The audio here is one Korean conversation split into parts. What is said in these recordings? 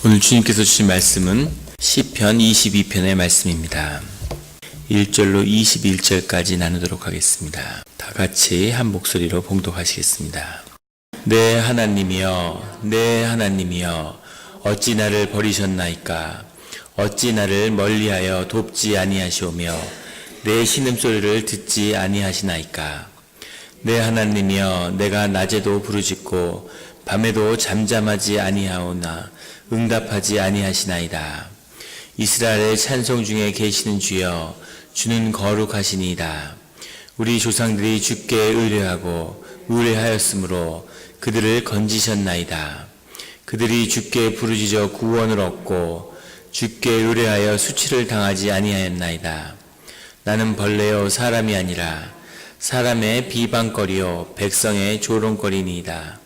오늘 주님께서 주신 말씀은 시편 22편의 말씀입니다. 1절로 21절까지 나누도록 하겠습니다. 다 같이 한 목소리로 봉독하시겠습니다. 내 하나님이여, 내 하나님이여, 어찌 나를 버리셨나이까? 어찌 나를 멀리하여 돕지 아니하시오며 내 신음소리를 듣지 아니하시나이까? 내 하나님이여, 내가 낮에도 부르짖고 밤에도 잠잠하지 아니하오나 응답하지 아니하시나이다. 이스라엘의 찬송 중에 계시는 주여, 주는 거룩하시니이다. 우리 조상들이 주께 의뢰하고 의뢰하였으므로 그들을 건지셨나이다. 그들이 주께 부르짖어 구원을 얻고 주께 의뢰하여 수치를 당하지 아니하였나이다. 나는 벌레요 사람이 아니라 사람의 비방거리요 백성의 조롱거리니이다.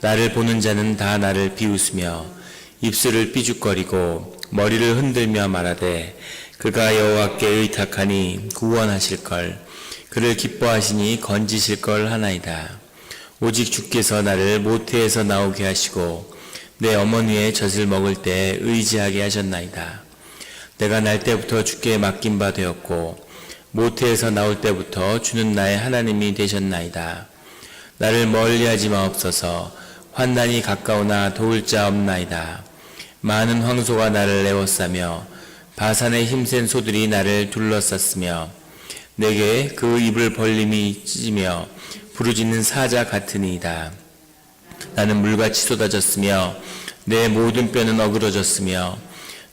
나를 보는 자는 다 나를 비웃으며 입술을 삐죽거리고 머리를 흔들며 말하되 그가 여호와께 의탁하니 구원하실걸, 그를 기뻐하시니 건지실걸 하나이다. 오직 주께서 나를 모태에서 나오게 하시고 내 어머니의 젖을 먹을 때 의지하게 하셨나이다. 내가 날 때부터 주께 맡긴 바 되었고 모태에서 나올 때부터 주는 나의 하나님이 되셨나이다. 나를 멀리하지 마옵소서. 환난이 가까우나 도울 자 없나이다. 많은 황소가 나를 에워싸며 바산의 힘센 소들이 나를 둘러쌌으며 내게 그 입을 벌림이 찢으며 부르짖는 사자 같으니이다. 나는 물같이 쏟아졌으며 내 모든 뼈는 어그러졌으며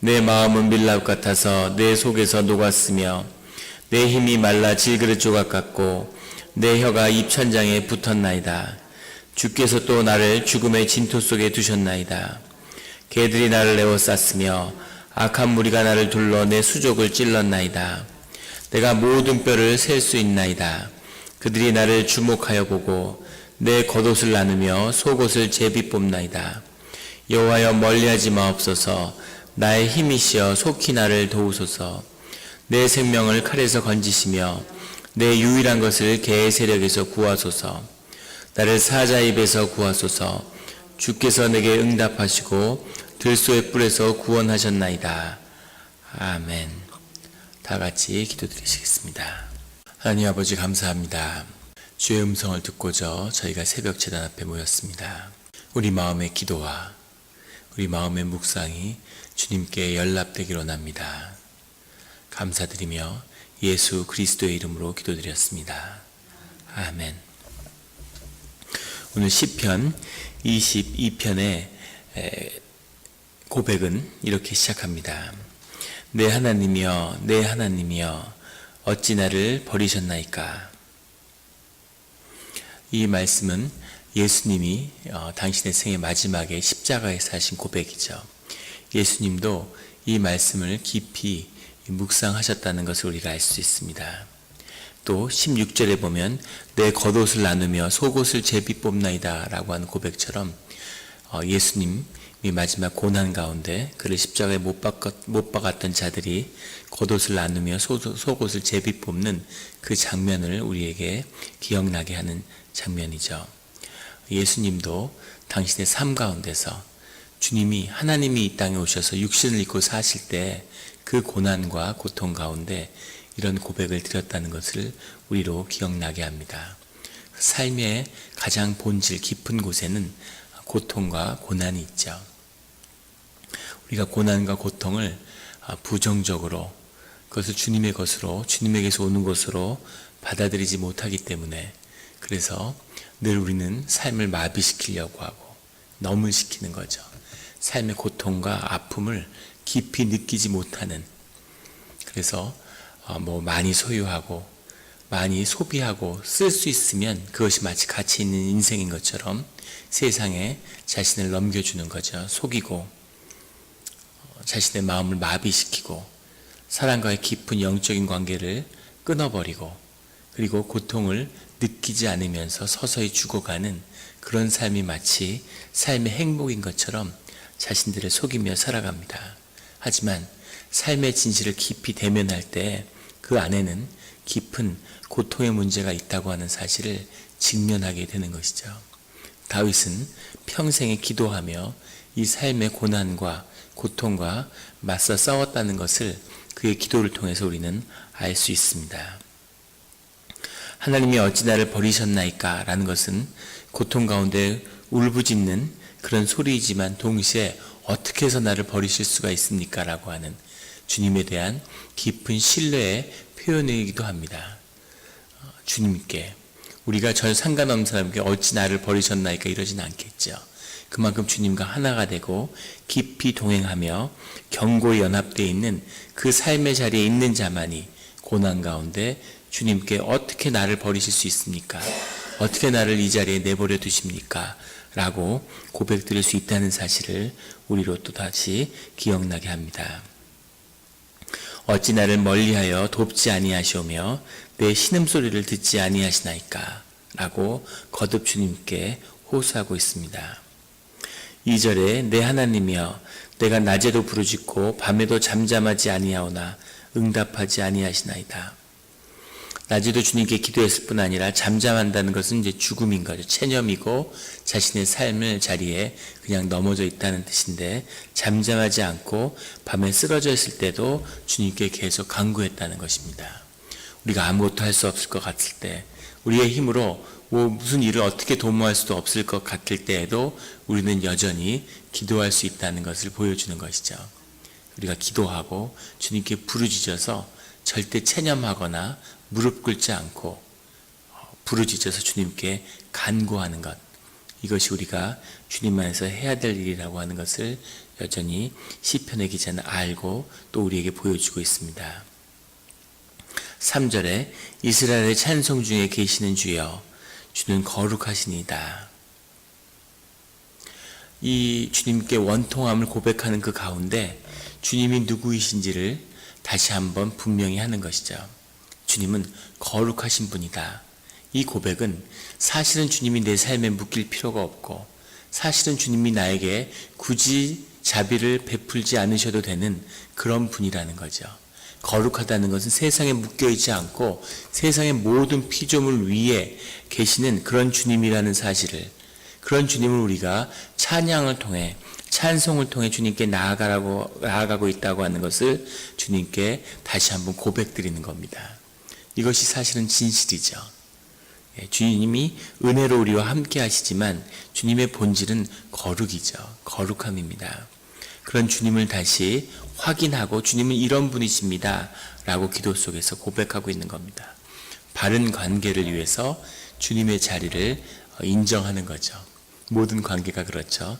내 마음은 밀랍 같아서 내 속에서 녹았으며 내 힘이 말라 질그릇 조각 같고 내 혀가 입천장에 붙었나이다. 주께서 또 나를 죽음의 진토 속에 두셨나이다. 개들이 나를 에워쌌으며 악한 무리가 나를 둘러 내 수족을 찔렀나이다. 내가 모든 뼈를 셀 수 있나이다. 그들이 나를 주목하여 보고 내 겉옷을 나누며 속옷을 제비 뽑나이다. 여호와여, 멀리하지 마옵소서. 나의 힘이시여 속히 나를 도우소서. 내 생명을 칼에서 건지시며 내 유일한 것을 개의 세력에서 구하소서. 나를 사자 입에서 구하소서. 주께서 내게 응답하시고 들소의 뿔에서 구원하셨나이다. 아멘. 다 같이 기도드리시겠습니다. 하나님 아버지, 감사합니다. 주의 음성을 듣고자 저희가 새벽 제단 앞에 모였습니다. 우리 마음의 기도와 우리 마음의 묵상이 주님께 연락되기를 원합니다. 감사드리며 예수 그리스도의 이름으로 기도드렸습니다. 아멘. 오늘 시편 22편의 고백은 이렇게 시작합니다. 내 하나님이여, 내 하나님이여, 어찌 나를 버리셨나이까? 이 말씀은 예수님이 당신의 생의 마지막에 십자가에서 하신 고백이죠. 예수님도 이 말씀을 깊이 묵상하셨다는 것을 우리가 알 수 있습니다. 또 16절에 보면 내 겉옷을 나누며 속옷을 제비 뽑나이다 라고 하는 고백처럼 예수님이 마지막 고난 가운데 그를 십자가에 못 박았던 자들이 겉옷을 나누며 속옷을 제비 뽑는 그 장면을 우리에게 기억나게 하는 장면이죠. 예수님도 당신의 삶 가운데서 주님이, 하나님이 이 땅에 오셔서 육신을 입고 사실 때 그 고난과 고통 가운데 이런 고백을 드렸다는 것을 우리로 기억나게 합니다. 삶의 가장 본질 깊은 곳에는 고통과 고난이 있죠. 우리가 고난과 고통을 부정적으로, 그것을 주님의 것으로, 주님에게서 오는 것으로 받아들이지 못하기 때문에, 그래서 늘 우리는 삶을 마비시키려고 하고 넘을 시키는 거죠. 삶의 고통과 아픔을 깊이 느끼지 못하는, 그래서 많이 소유하고 많이 소비하고 쓸 수 있으면 그것이 마치 가치 있는 인생인 것처럼 세상에 자신을 넘겨주는 거죠. 속이고 자신의 마음을 마비시키고 사람과의 깊은 영적인 관계를 끊어버리고 그리고 고통을 느끼지 않으면서 서서히 죽어가는 그런 삶이 마치 삶의 행복인 것처럼 자신들을 속이며 살아갑니다. 하지만 삶의 진실을 깊이 대면할 때 그 안에는 깊은 고통의 문제가 있다고 하는 사실을 직면하게 되는 것이죠. 다윗은 평생에 기도하며 이 삶의 고난과 고통과 맞서 싸웠다는 것을 그의 기도를 통해서 우리는 알 수 있습니다. 하나님이 어찌 나를 버리셨나이까 라는 것은 고통 가운데 울부짖는 그런 소리이지만 동시에 어떻게 해서 나를 버리실 수가 있습니까? 라고 하는 주님에 대한 깊은 신뢰의 표현이기도 합니다. 주님께 우리가 전 상관없는 사람에게 어찌 나를 버리셨나이까 이러진 않겠죠. 그만큼 주님과 하나가 되고 깊이 동행하며 견고히 연합되어 있는 그 삶의 자리에 있는 자만이 고난 가운데 주님께 어떻게 나를 버리실 수 있습니까? 어떻게 나를 이 자리에 내버려 두십니까? 라고 고백드릴 수 있다는 사실을 우리로 또 다시 기억나게 합니다. 어찌 나를 멀리하여 돕지 아니하시오며 내 신음소리를 듣지 아니하시나이까? 라고 거듭 주님께 호소하고 있습니다. 2절에 내 하나님이여 내가 낮에도 부르짖고 밤에도 잠잠하지 아니하오나 응답하지 아니하시나이다. 낮에도 주님께 기도했을 뿐 아니라 잠잠한다는 것은 이제 죽음인 거죠. 체념이고 자신의 삶의 자리에 그냥 넘어져 있다는 뜻인데 잠잠하지 않고 밤에 쓰러져 있을 때도 주님께 계속 간구했다는 것입니다. 우리가 아무것도 할 수 없을 것 같을 때 우리의 힘으로 무슨 일을 어떻게 도모할 수도 없을 것 같을 때에도 우리는 여전히 기도할 수 있다는 것을 보여주는 것이죠. 우리가 기도하고 주님께 부르짖어서 절대 체념하거나 무릎 꿇지 않고 부르짖어서 주님께 간구하는 것, 이것이 우리가 주님 안에서 해야 될 일이라고 하는 것을 여전히 시편의 기자는 알고 또 우리에게 보여주고 있습니다. 3절에 이스라엘의 찬송 중에 계시는 주여 주는 거룩하시니이다. 이 주님께 원통함을 고백하는 그 가운데 주님이 누구이신지를 다시 한번 분명히 하는 것이죠. 주님은 거룩하신 분이다. 이 고백은 사실은 주님이 내 삶에 묶일 필요가 없고 사실은 주님이 나에게 굳이 자비를 베풀지 않으셔도 되는 그런 분이라는 거죠. 거룩하다는 것은 세상에 묶여있지 않고 세상의 모든 피조물 위에 계시는 그런 주님이라는 사실을, 그런 주님을 우리가 찬양을 통해 찬송을 통해 주님께 나아가고 있다고 하는 것을 주님께 다시 한번 고백드리는 겁니다. 이것이 사실은 진실이죠. 주님이 은혜로 우리와 함께 하시지만 주님의 본질은 거룩이죠. 거룩함입니다. 그런 주님을 다시 확인하고 주님은 이런 분이십니다 라고 기도 속에서 고백하고 있는 겁니다. 바른 관계를 위해서 주님의 자리를 인정하는 거죠. 모든 관계가 그렇죠.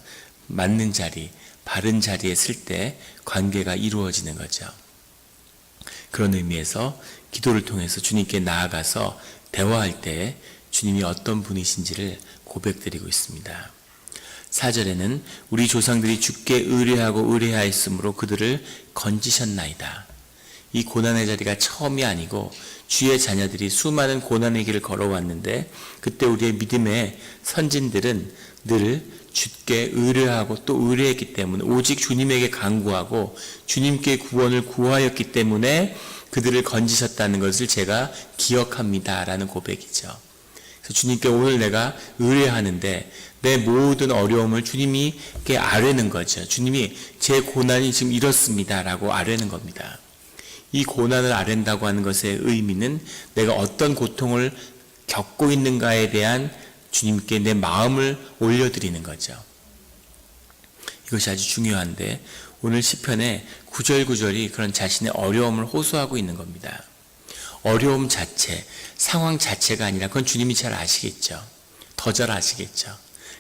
맞는 자리, 바른 자리에 쓸 때 관계가 이루어지는 거죠. 그런 의미에서 기도를 통해서 주님께 나아가서 대화할 때 주님이 어떤 분이신지를 고백드리고 있습니다. 4절에는 우리 조상들이 주께 의뢰하고 의뢰하였으므로 그들을 건지셨나이다. 이 고난의 자리가 처음이 아니고 주의 자녀들이 수많은 고난의 길을 걸어왔는데 그때 우리의 믿음의 선진들은 늘 주께 의뢰하고 또 의뢰했기 때문에 오직 주님에게 간구하고 주님께 구원을 구하였기 때문에 그들을 건지셨다는 것을 제가 기억합니다 라는 고백이죠. 그래서 주님께 오늘 내가 의뢰하는데 내 모든 어려움을 주님께 아뢰는 거죠. 주님이 제 고난이 지금 이렇습니다 라고 아뢰는 겁니다. 이 고난을 아랜다고 하는 것의 의미는 내가 어떤 고통을 겪고 있는가에 대한 주님께 내 마음을 올려드리는 거죠. 이것이 아주 중요한데 오늘 시편의 구절구절이 그런 자신의 어려움을 호소하고 있는 겁니다. 어려움 자체, 상황 자체가 아니라 그건 주님이 잘 아시겠죠. 더 잘 아시겠죠.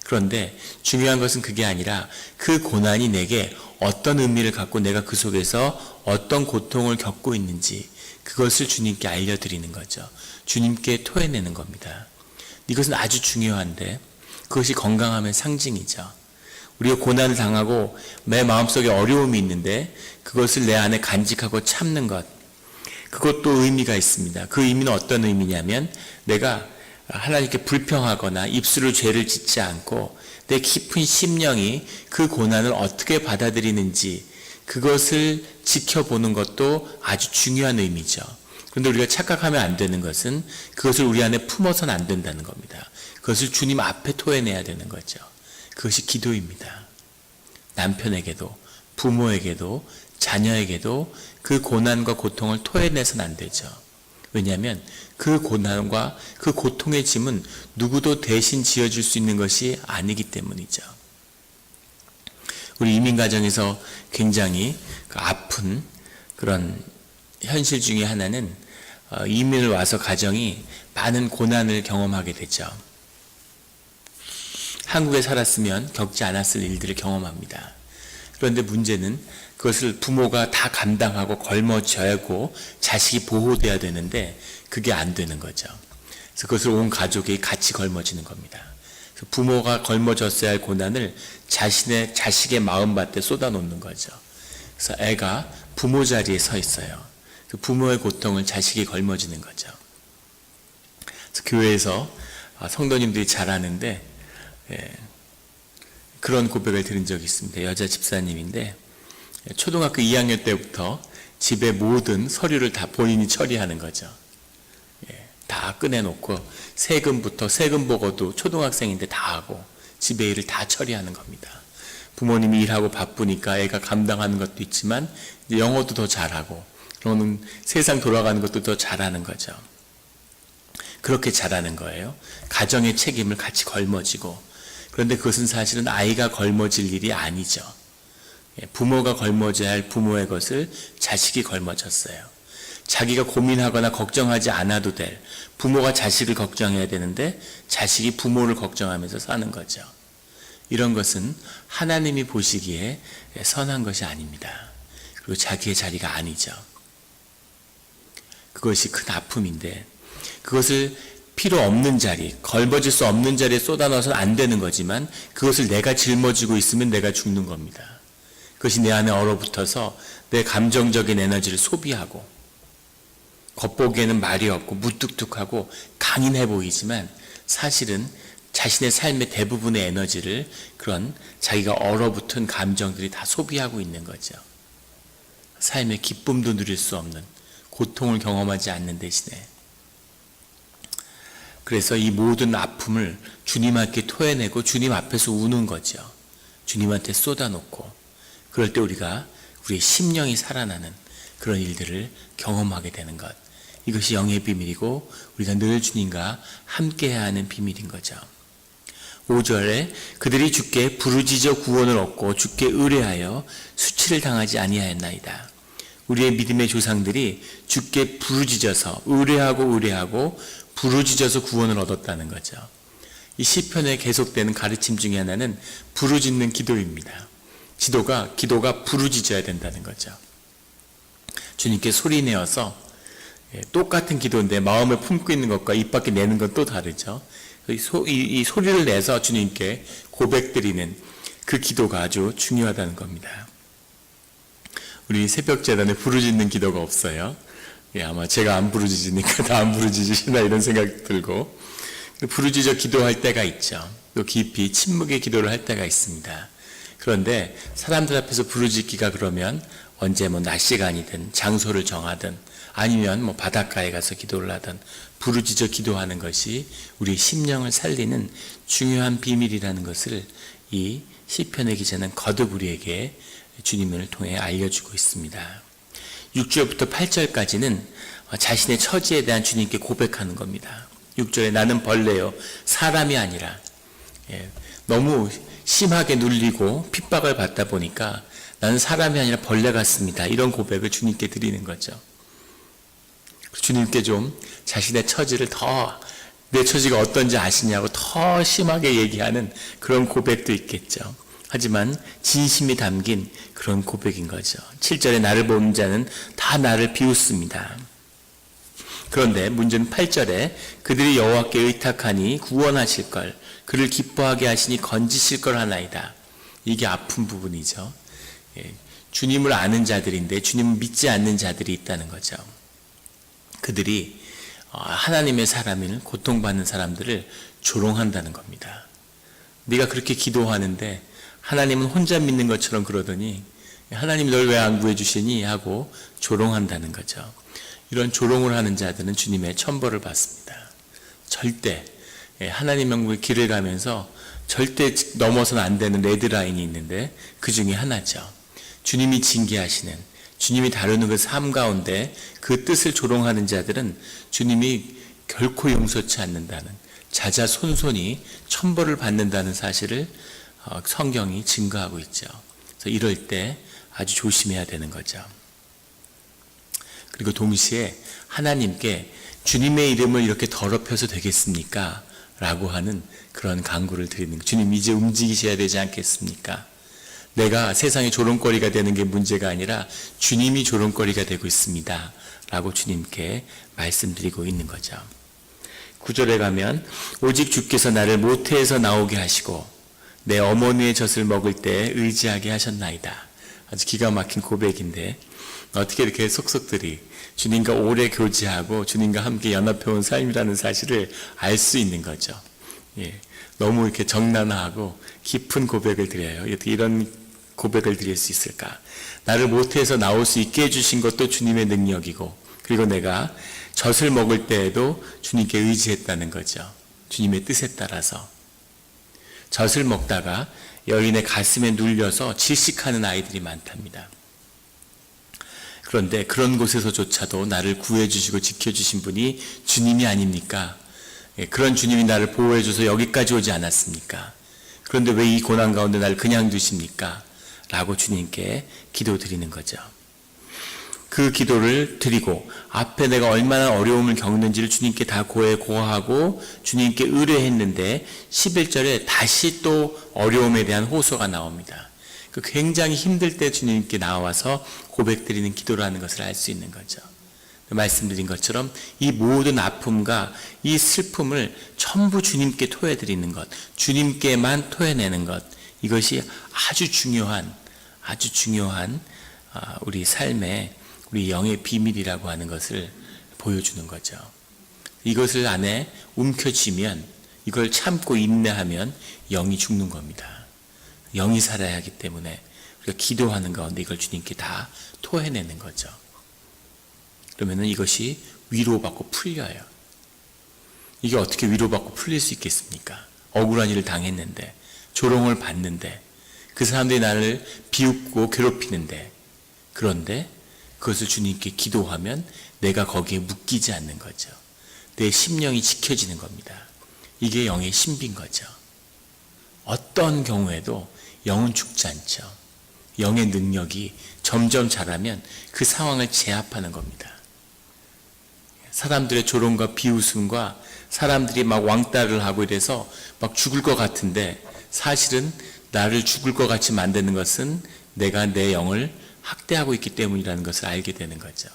그런데 중요한 것은 그게 아니라 그 고난이 내게 어떤 의미를 갖고 내가 그 속에서 어떤 고통을 겪고 있는지 그것을 주님께 알려드리는 거죠. 주님께 토해내는 겁니다. 이것은 아주 중요한데 그것이 건강함의 상징이죠. 우리가 고난을 당하고 내 마음속에 어려움이 있는데 그것을 내 안에 간직하고 참는 것, 그것도 의미가 있습니다. 그 의미는 어떤 의미냐면 내가 하나님께 불평하거나 입술을 죄를 짓지 않고 내 깊은 심령이 그 고난을 어떻게 받아들이는지 그것을 지켜보는 것도 아주 중요한 의미죠. 그런데 우리가 착각하면 안 되는 것은 그것을 우리 안에 품어서는 안 된다는 겁니다. 그것을 주님 앞에 토해내야 되는 거죠. 그것이 기도입니다. 남편에게도 부모에게도 자녀에게도 그 고난과 고통을 토해내서는 안 되죠. 왜냐하면 그 고난과 그 고통의 짐은 누구도 대신 지어줄 수 있는 것이 아니기 때문이죠. 우리 이민가정에서 굉장히 아픈 그런 현실 중에 하나는 이민을 와서 가정이 많은 고난을 경험하게 되죠. 한국에 살았으면 겪지 않았을 일들을 경험합니다. 그런데 문제는 그것을 부모가 다 감당하고 걸머져야 하고 자식이 보호돼야 되는데 그게 안 되는 거죠. 그래서 그것을 온 가족이 같이 걸머지는 겁니다. 그래서 부모가 걸머졌어야 할 고난을 자식의 마음밭에 쏟아놓는 거죠. 그래서 애가 부모 자리에 서 있어요. 그 부모의 고통을 자식이 걸머지는 거죠. 그래서 교회에서 성도님들이 잘 아는데 그런 고백을 들은 적이 있습니다. 여자 집사님인데 초등학교 2학년 때부터 집의 모든 서류를 다 본인이 처리하는 거죠. 다 꺼내놓고 세금부터 세금 보고도 초등학생인데 다 하고 집의 일을 다 처리하는 겁니다. 부모님이 일하고 바쁘니까 애가 감당하는 것도 있지만 영어도 더 잘하고 그러면 세상 돌아가는 것도 더 잘하는 거죠. 그렇게 잘하는 거예요. 가정의 책임을 같이 걸머지고. 그런데 그것은 사실은 아이가 걸머질 일이 아니죠. 부모가 걸머져야 할 부모의 것을 자식이 걸머졌어요. 자기가 고민하거나 걱정하지 않아도 될 부모가 자식을 걱정해야 되는데 자식이 부모를 걱정하면서 사는 거죠. 이런 것은 하나님이 보시기에 선한 것이 아닙니다. 그리고 자기의 자리가 아니죠. 그것이 큰 아픔인데 그것을 필요 없는 자리, 걸머질 수 없는 자리에 쏟아넣어서는 안 되는 거지만 그것을 내가 짊어지고 있으면 내가 죽는 겁니다. 그것이 내 안에 얼어붙어서 내 감정적인 에너지를 소비하고 겉보기에는 말이 없고 무뚝뚝하고 강인해 보이지만 사실은 자신의 삶의 대부분의 에너지를 그런 자기가 얼어붙은 감정들이 다 소비하고 있는 거죠. 삶의 기쁨도 누릴 수 없는 고통을 경험하지 않는 대신에 그래서 이 모든 아픔을 주님께 토해내고 주님 앞에서 우는 거죠. 주님한테 쏟아놓고 그럴 때 우리가 우리의 심령이 살아나는 그런 일들을 경험하게 되는 것. 이것이 영의 비밀이고 우리가 늘 주님과 함께해야 하는 비밀인 거죠. 5절에 그들이 주께 부르짖어 구원을 얻고 주께 의뢰하여 수치를 당하지 아니하였나이다. 우리의 믿음의 조상들이 주께 부르짖어서 의뢰하고 부르짖어서 구원을 얻었다는 거죠. 이 시편에 계속되는 가르침 중에 하나는 부르짖는 기도입니다. 기도가 부르짖어야 된다는 거죠. 주님께 소리내어서 똑같은 기도인데 마음에 품고 있는 것과 입 밖에 내는 건 또 다르죠. 이 소리를 내서 주님께 고백드리는 그 기도가 아주 중요하다는 겁니다. 우리 새벽재단에 부르짖는 기도가 없어요. 아마 제가 안 부르짖으니까 다 안 부르짖으시나 이런 생각이 들고 부르짖어 기도할 때가 있죠. 또 깊이 침묵의 기도를 할 때가 있습니다. 그런데 사람들 앞에서 부르짖기가 그러면 언제 낮 시간이든 장소를 정하든 아니면 바닷가에 가서 기도를 하든 부르짖어 기도하는 것이 우리 심령을 살리는 중요한 비밀이라는 것을 이 시편의 기자는 거듭 우리에게 주님을 통해 알려주고 있습니다. 6절부터 8절까지는 자신의 처지에 대한 주님께 고백하는 겁니다. 6절에 나는 벌레요 사람이 아니라 너무 심하게 눌리고 핍박을 받다 보니까 나는 사람이 아니라 벌레 같습니다. 이런 고백을 주님께 드리는 거죠. 주님께 좀 자신의 처지를 내 처지가 어떤지 아시냐고 더 심하게 얘기하는 그런 고백도 있겠죠. 하지만 진심이 담긴 그런 고백인 거죠. 7절에 나를 보는 자는 다 나를 비웃습니다. 그런데 문제는 8절에 그들이 여호와께 의탁하니 구원하실 걸 그를 기뻐하게 하시니 건지실 걸 하나이다. 이게 아픈 부분이죠. 주님을 아는 자들인데 주님을 믿지 않는 자들이 있다는 거죠. 그들이 하나님의 사람인 고통받는 사람들을 조롱한다는 겁니다. 네가 그렇게 기도하는데 하나님은 혼자 믿는 것처럼 그러더니 하나님 널 왜 안 구해주시니 하고 조롱한다는 거죠. 이런 조롱을 하는 자들은 주님의 천벌을 받습니다. 절대 하나님 명목의 길을 가면서 절대 넘어서는 안 되는 레드라인이 있는데 그 중에 하나죠. 주님이 징계하시는, 주님이 다루는 그 삶 가운데 그 뜻을 조롱하는 자들은 주님이 결코 용서치 않는다는, 자자손손이 천벌을 받는다는 사실을 성경이 증거하고 있죠. 그래서 이럴 때 아주 조심해야 되는 거죠. 그리고 동시에 하나님께 주님의 이름을 이렇게 더럽혀서 되겠습니까? 라고 하는 그런 간구를 드리는 거예요. 주님 이제 움직이셔야 되지 않겠습니까? 내가 세상의 조롱거리가 되는 게 문제가 아니라 주님이 조롱거리가 되고 있습니다. 라고 주님께 말씀드리고 있는 거죠. 9절에 가면 오직 주께서 나를 모태에서 나오게 하시고 내 어머니의 젖을 먹을 때 의지하게 하셨나이다. 아주 기가 막힌 고백인데 어떻게 이렇게 속속들이 주님과 오래 교제하고 주님과 함께 연합해온 삶이라는 사실을 알 수 있는 거죠. 너무 이렇게 정난하고 깊은 고백을 드려요. 어떻게 이런 고백을 드릴 수 있을까? 나를 모태에서 나올 수 있게 해주신 것도 주님의 능력이고, 그리고 내가 젖을 먹을 때에도 주님께 의지했다는 거죠. 주님의 뜻에 따라서. 젖을 먹다가 여인의 가슴에 눌려서 질식하는 아이들이 많답니다. 그런데 그런 곳에서조차도 나를 구해주시고 지켜주신 분이 주님이 아닙니까? 그런 주님이 나를 보호해줘서 여기까지 오지 않았습니까? 그런데 왜 이 고난 가운데 나를 그냥 두십니까? 라고 주님께 기도드리는 거죠. 그 기도를 드리고 앞에 내가 얼마나 어려움을 겪는지를 주님께 다 고하고 주님께 의뢰했는데 11절에 다시 또 어려움에 대한 호소가 나옵니다. 그 굉장히 힘들 때 주님께 나와서 고백드리는 기도라는 것을 알 수 있는 거죠. 말씀드린 것처럼 이 모든 아픔과 이 슬픔을 전부 주님께 토해드리는 것, 주님께만 토해내는 것, 이것이 아주 중요한 우리 삶의 우리 영의 비밀이라고 하는 것을 보여주는 거죠. 이것을 안에 움켜쥐면, 이걸 참고 인내하면 영이 죽는 겁니다. 영이 살아야 하기 때문에 우리가 기도하는 가운데 이걸 주님께 다 토해내는 거죠. 그러면 이것이 위로받고 풀려요. 이게 어떻게 위로받고 풀릴 수 있겠습니까? 억울한 일을 당했는데, 조롱을 받는데, 그 사람들이 나를 비웃고 괴롭히는데, 그런데 그것을 주님께 기도하면 내가 거기에 묶이지 않는 거죠. 내 심령이 지켜지는 겁니다. 이게 영의 신비인 거죠. 어떤 경우에도 영은 죽지 않죠. 영의 능력이 점점 자라면 그 상황을 제압하는 겁니다. 사람들의 조롱과 비웃음과 사람들이 막 왕따를 하고 이래서 막 죽을 것 같은데, 사실은 나를 죽을 것 같이 만드는 것은 내가 내 영을 학대하고 있기 때문이라는 것을 알게 되는 거죠.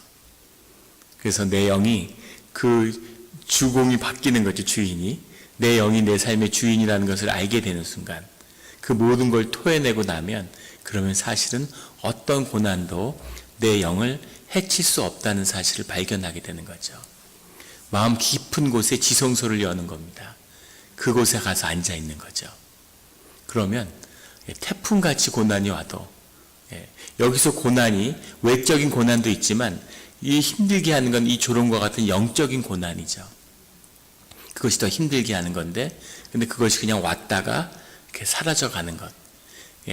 그래서 내 영이 그 주공이 바뀌는 거죠. 주인이. 내 영이 내 삶의 주인이라는 것을 알게 되는 순간, 그 모든 걸 토해내고 나면, 그러면 사실은 어떤 고난도 내 영을 해칠 수 없다는 사실을 발견하게 되는 거죠. 마음 깊은 곳에 지성소를 여는 겁니다. 그곳에 가서 앉아 있는 거죠. 그러면 태풍같이 고난이 와도, 여기서 고난이 외적인 고난도 있지만 이 힘들게 하는 건 이 조롱과 같은 영적인 고난이죠. 그것이 더 힘들게 하는 건데, 근데 그것이 그냥 왔다가 이렇게 사라져가는 것,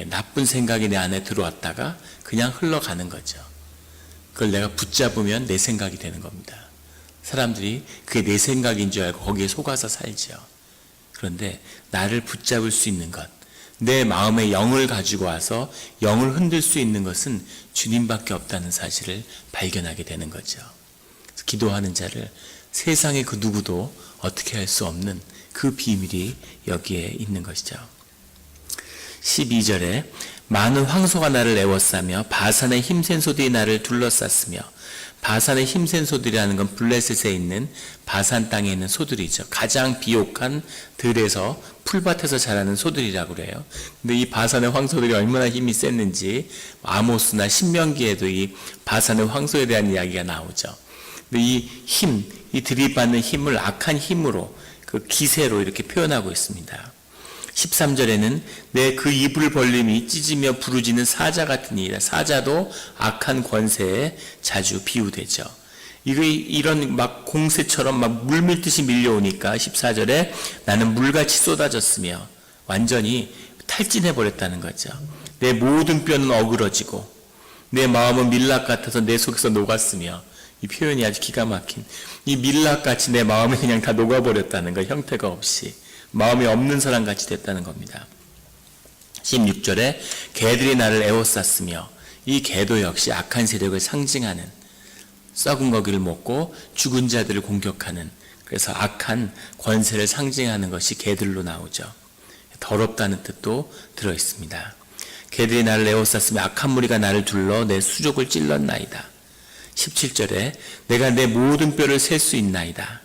나쁜 생각이 내 안에 들어왔다가 그냥 흘러가는 거죠. 그걸 내가 붙잡으면 내 생각이 되는 겁니다. 사람들이 그게 내 생각인 줄 알고 거기에 속아서 살죠. 그런데 나를 붙잡을 수 있는 것, 내 마음의 영을 가지고 와서 영을 흔들 수 있는 것은 주님밖에 없다는 사실을 발견하게 되는 거죠. 기도하는 자를 세상의 그 누구도 어떻게 할 수 없는 그 비밀이 여기에 있는 것이죠. 12절에 많은 황소가 나를 애워싸며 바산의 힘센 소들이 나를 둘러쌌으며, 바산의 힘센 소들이라는 건 블레셋에 있는 바산 땅에 있는 소들이죠. 가장 비옥한 들에서 풀밭에서 자라는 소들이라고 그래요. 근데 이 바산의 황소들이 얼마나 힘이 셌는지 아모스나 신명기에도 이 바산의 황소에 대한 이야기가 나오죠. 근데 이 힘, 이 들이받는 힘을 악한 힘으로, 그 기세로 이렇게 표현하고 있습니다. 13절에는 내 그 입을 벌림이 찢으며 부르짖는 사자 같은 이라. 사자도 악한 권세에 자주 비유되죠. 이런 막 공세처럼 막 물밀듯이 밀려오니까 14절에 나는 물같이 쏟아졌으며 완전히 탈진해 버렸다는 거죠. 내 모든 뼈는 어그러지고 내 마음은 밀락 같아서 내 속에서 녹았으며, 이 표현이 아주 기가 막힌, 이 밀락같이 내 마음이 그냥 다 녹아버렸다는 거, 형태가 없이 마음이 없는 사람같이 됐다는 겁니다. 16절에 개들이 나를 에워쌌으며, 이 개도 역시 악한 세력을 상징하는, 썩은 고기를 먹고 죽은 자들을 공격하는, 그래서 악한 권세를 상징하는 것이 개들로 나오죠. 더럽다는 뜻도 들어있습니다. 개들이 나를 에워쌌으며 악한 무리가 나를 둘러 내 수족을 찔렀나이다. 17절에 내가 내 모든 뼈를 셀 수 있나이다.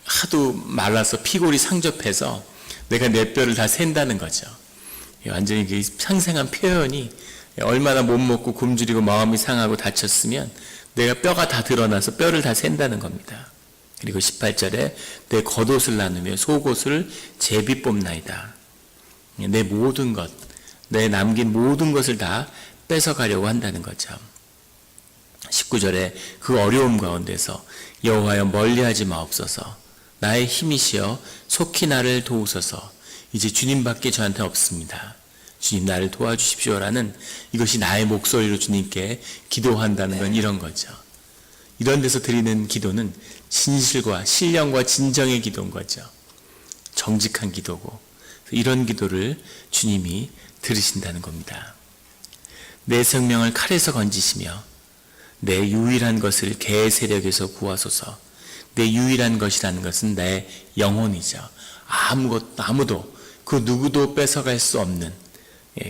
하도 말라서 피골이 상접해서 내가 내 뼈를 다 센다는 거죠. 완전히 상생한 표현이, 얼마나 못 먹고 굶주리고 마음이 상하고 다쳤으면 내가 뼈가 다 드러나서 뼈를 다 센다는 겁니다. 그리고 18절에 내 겉옷을 나누며 속옷을 제비 뽑나이다. 내 모든 것, 내 남긴 모든 것을 다 뺏어가려고 한다는 거죠. 19절에 그 어려움 가운데서 여호와여 멀리하지 마옵소서, 나의 힘이시여 속히 나를 도우소서. 이제 주님밖에 저한테 없습니다. 주님 나를 도와주십시오라는, 이것이 나의 목소리로 주님께 기도한다는 건 이런 거죠. 이런 데서 드리는 기도는 진실과 신령과 진정의 기도인 거죠. 정직한 기도고, 이런 기도를 주님이 들으신다는 겁니다. 내 생명을 칼에서 건지시며 내 유일한 것을 개의 세력에서 구하소서. 내 유일한 것이라는 것은 내 영혼이죠. 아무도 그 누구도 뺏어갈 수 없는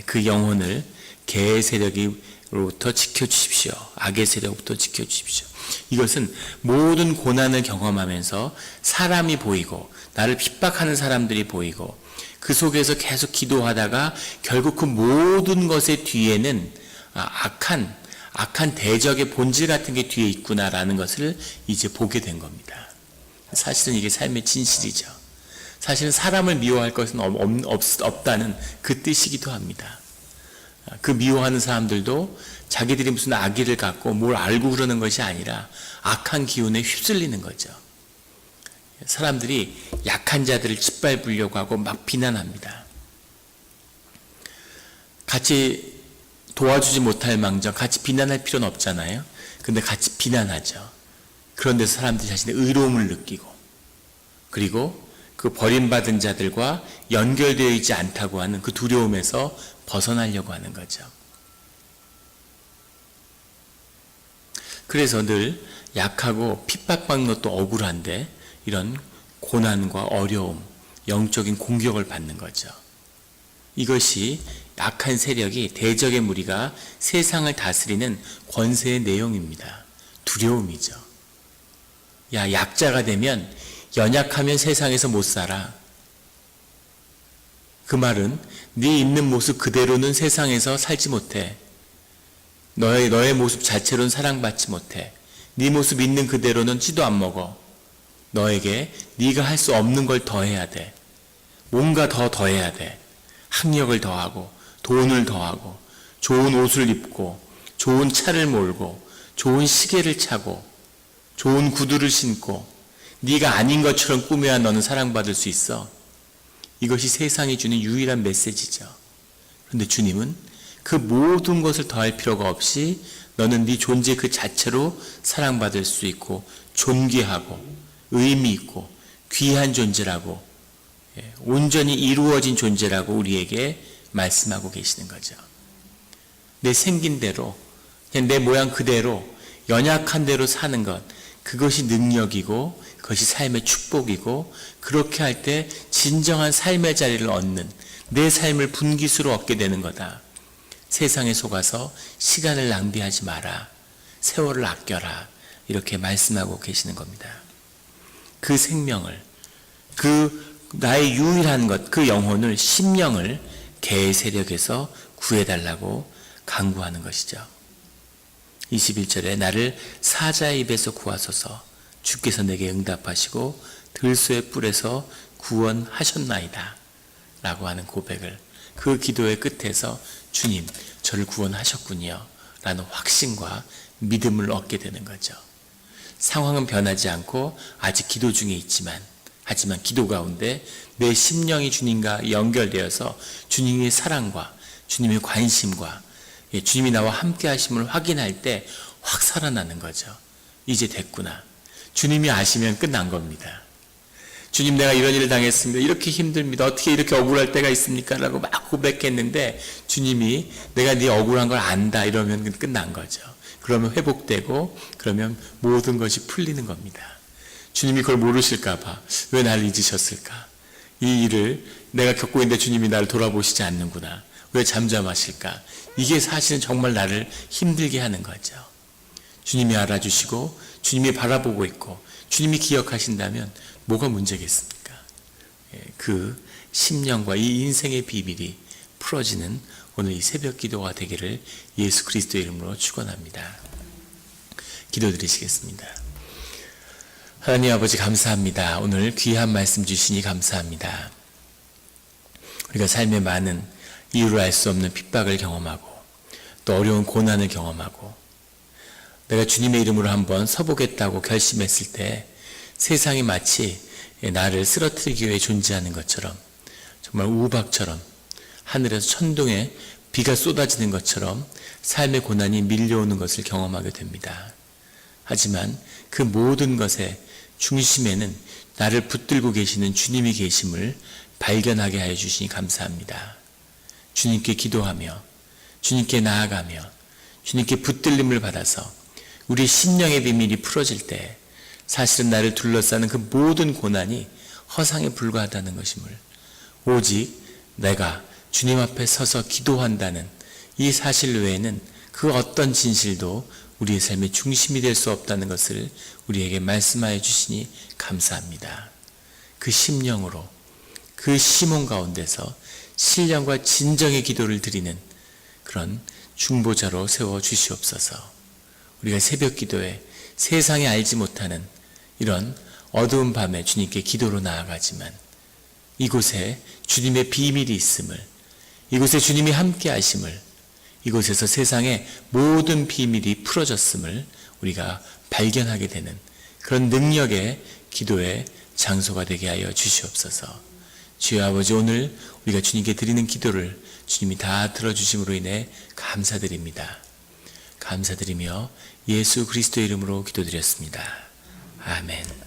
그 영혼을 개의 세력으로부터 지켜주십시오. 악의 세력부터 지켜주십시오. 이것은 모든 고난을 경험하면서 사람이 보이고 나를 핍박하는 사람들이 보이고 그 속에서 계속 기도하다가 결국 그 모든 것의 뒤에는 악한 대적의 본질 같은 게 뒤에 있구나라는 것을 이제 보게 된 겁니다. 사실은 이게 삶의 진실이죠. 사실은 사람을 미워할 것은 없다는 그 뜻이기도 합니다. 그 미워하는 사람들도 자기들이 무슨 악의를 갖고 뭘 알고 그러는 것이 아니라 악한 기운에 휩쓸리는 거죠. 사람들이 약한 자들을 짓밟으려고 하고 막 비난합니다. 같이 도와주지 못할 망정 같이 비난할 필요는 없잖아요. 근데 같이 비난하죠. 그런 데서 사람들이 자신의 의로움을 느끼고, 그리고 그 버림받은 자들과 연결되어 있지 않다고 하는 그 두려움에서 벗어나려고 하는 거죠. 그래서 늘 약하고 핍박받는 것도 억울한데 이런 고난과 어려움, 영적인 공격을 받는 거죠. 이것이 악한 세력이, 대적의 무리가 세상을 다스리는 권세의 내용입니다. 두려움이죠. 야, 약자가 되면, 연약하면 세상에서 못 살아. 그 말은 네 있는 모습 그대로는 세상에서 살지 못해. 너의 모습 자체로는 사랑받지 못해. 네 모습 있는 그대로는 찌도 안 먹어. 너에게 네가 할 수 없는 걸 더해야 돼. 뭔가 더해야 돼. 학력을 더하고 돈을 더하고 좋은 옷을 입고 좋은 차를 몰고 좋은 시계를 차고 좋은 구두를 신고 네가 아닌 것처럼 꾸며야 너는 사랑받을 수 있어. 이것이 세상이 주는 유일한 메시지죠. 그런데 주님은 그 모든 것을 더할 필요가 없이 너는 네 존재 그 자체로 사랑받을 수 있고 존귀하고 의미 있고 귀한 존재라고, 온전히 이루어진 존재라고 우리에게 말씀하고 계시는 거죠. 내 생긴 대로, 그냥 내 모양 그대로 연약한 대로 사는 것, 그것이 능력이고 그것이 삶의 축복이고, 그렇게 할 때 진정한 삶의 자리를 얻는, 내 삶을 분깃으로 얻게 되는 거다. 세상에 속아서 시간을 낭비하지 마라. 세월을 아껴라. 이렇게 말씀하고 계시는 겁니다. 그 생명을, 그 나의 유일한 것, 그 영혼을, 심령을 개의 세력에서 구해달라고 간구하는 것이죠. 21절에 나를 사자의 입에서 구하소서. 주께서 내게 응답하시고 들소의 뿔에서 구원하셨나이다 라고 하는 고백을, 그 기도의 끝에서 주님 저를 구원하셨군요 라는 확신과 믿음을 얻게 되는 거죠. 상황은 변하지 않고 아직 기도 중에 있지만, 하지만 기도 가운데 내 심령이 주님과 연결되어서 주님의 사랑과 주님의 관심과 주님이 나와 함께 하심을 확인할 때 확 살아나는 거죠. 이제 됐구나. 주님이 아시면 끝난 겁니다. 주님, 내가 이런 일을 당했습니다. 이렇게 힘듭니다. 어떻게 이렇게 억울할 때가 있습니까? 라고 막 고백했는데 주님이 내가 네 억울한 걸 안다 이러면 끝난 거죠. 그러면 회복되고 그러면 모든 것이 풀리는 겁니다. 주님이 그걸 모르실까 봐 왜 나를 잊으셨을까? 이 일을 내가 겪고 있는데 주님이 나를 돌아보시지 않는구나. 왜 잠잠하실까? 이게 사실은 정말 나를 힘들게 하는 거죠. 주님이 알아주시고 주님이 바라보고 있고 주님이 기억하신다면 뭐가 문제겠습니까? 그 심령과 이 인생의 비밀이 풀어지는 오늘 이 새벽 기도가 되기를 예수 그리스도의 이름으로 축원합니다. 기도드리시겠습니다. 하나님 아버지, 감사합니다. 오늘 귀한 말씀 주시니 감사합니다. 우리가 삶에 많은 이유를 알 수 없는 핍박을 경험하고 또 어려운 고난을 경험하고 내가 주님의 이름으로 한번 서보겠다고 결심했을 때 세상이 마치 나를 쓰러뜨리기 위해 존재하는 것처럼 정말 우박처럼 하늘에서 천둥에 비가 쏟아지는 것처럼 삶의 고난이 밀려오는 것을 경험하게 됩니다. 하지만 그 모든 것의 중심에는 나를 붙들고 계시는 주님이 계심을 발견하게 하여 주시니 감사합니다. 주님께 기도하며 주님께 나아가며 주님께 붙들림을 받아서 우리 심령의 비밀이 풀어질 때 사실은 나를 둘러싸는 그 모든 고난이 허상에 불과하다는 것임을, 오직 내가 주님 앞에 서서 기도한다는 이 사실 외에는 그 어떤 진실도 우리의 삶의 중심이 될 수 없다는 것을 우리에게 말씀하여 주시니 감사합니다. 그 심령으로 그 심원 가운데서 신령과 진정의 기도를 드리는 그런 중보자로 세워 주시옵소서. 우리가 새벽 기도에 세상에 알지 못하는 이런 어두운 밤에 주님께 기도로 나아가지만 이곳에 주님의 비밀이 있음을, 이곳에 주님이 함께 하심을, 이곳에서 세상의 모든 비밀이 풀어졌음을 우리가 발견하게 되는 그런 능력의 기도의 장소가 되게 하여 주시옵소서. 주여 아버지, 오늘 우리가 주님께 드리는 기도를 주님이 다 들어주심으로 인해 감사드립니다. 감사드리며 예수 그리스도의 이름으로 기도드렸습니다. 아멘.